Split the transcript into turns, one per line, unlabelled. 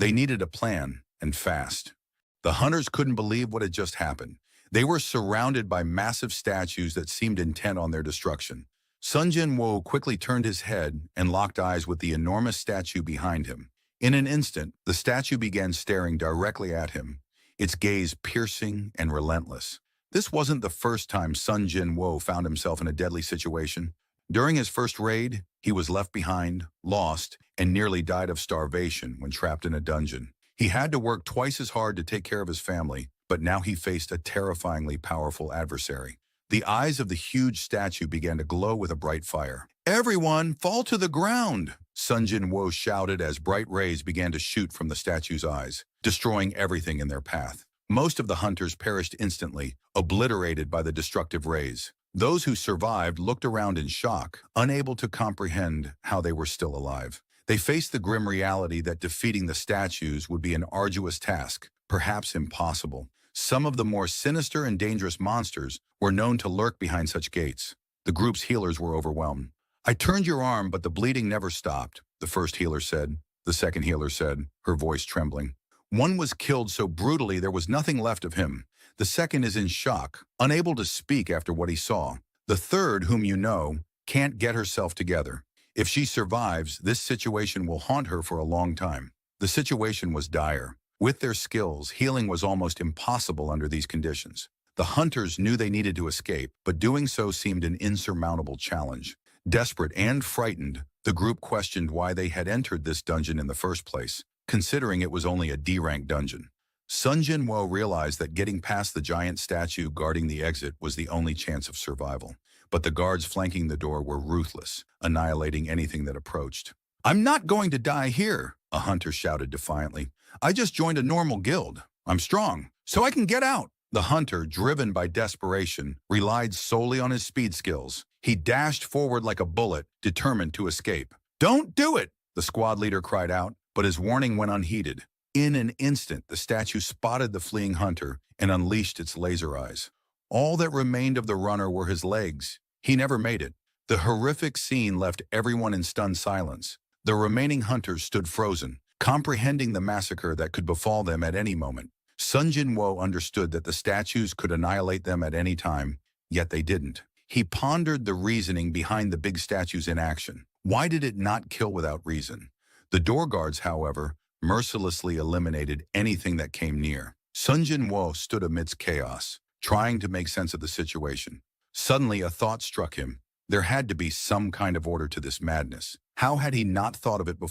They needed a plan, and fast. The hunters couldn't believe what had just happened. They were surrounded by massive statues that seemed intent on their destruction. Sun Jin-woo quickly turned his head and locked eyes with the enormous statue behind him. In an instant, the statue began staring directly at him, its gaze piercing and relentless. This wasn't the first time Sun Jin-woo found himself in a deadly situation. During his first raid, he was left behind, lost, and nearly died of starvation when trapped in a dungeon. He had to work twice as hard to take care of his family, but now he faced a terrifyingly powerful adversary. The eyes of the huge statue began to glow with a bright fire. "Everyone, fall to the ground!" Sun Jin-woo shouted as bright rays began to shoot from the statue's eyes, destroying everything in their path. Most of the hunters perished instantly, obliterated by the destructive rays. Those who survived looked around in shock, unable to comprehend how they were still alive. They faced the grim reality that defeating the statues would be an arduous task, perhaps impossible. Some of the more sinister and dangerous monsters were known to lurk behind such gates. The group's healers were overwhelmed. "I turned your arm, but the bleeding never stopped," the first healer said. The second healer said, her voice trembling. "One was killed so brutally there was nothing left of him. The second is in shock, unable to speak after what he saw. The third, whom you know, can't get herself together. If she survives, this situation will haunt her for a long time." The situation was dire. With their skills, healing was almost impossible under these conditions. The hunters knew they needed to escape, but doing so seemed an insurmountable challenge. Desperate and frightened, the group questioned why they had entered this dungeon in the first place, considering it was only a D-rank dungeon. Sun Jin-woo realized that getting past the giant statue guarding the exit was the only chance of survival. But the guards flanking the door were ruthless, annihilating anything that approached. "I'm not going to die here," a hunter shouted defiantly. "I just joined a normal guild. I'm strong, so I can get out." The hunter, driven by desperation, relied solely on his speed skills. He dashed forward like a bullet, determined to escape. "Don't do it!" the squad leader cried out, but his warning went unheeded. In an instant, the statue spotted the fleeing hunter and unleashed its laser eyes. All that remained of the runner were his legs. He never made it. The horrific scene left everyone in stunned silence. The remaining hunters stood frozen, comprehending the massacre that could befall them at any moment. Sun Jin-woo understood that the statues could annihilate them at any time, yet they didn't. He pondered the reasoning behind the big statues in action. Why did it not kill without reason? The door guards, however, mercilessly eliminated anything that came near. Sun Jin-woo stood amidst chaos, trying to make sense of the situation. Suddenly, a thought struck him. There had to be some kind of order to this madness. How had he not thought of it before?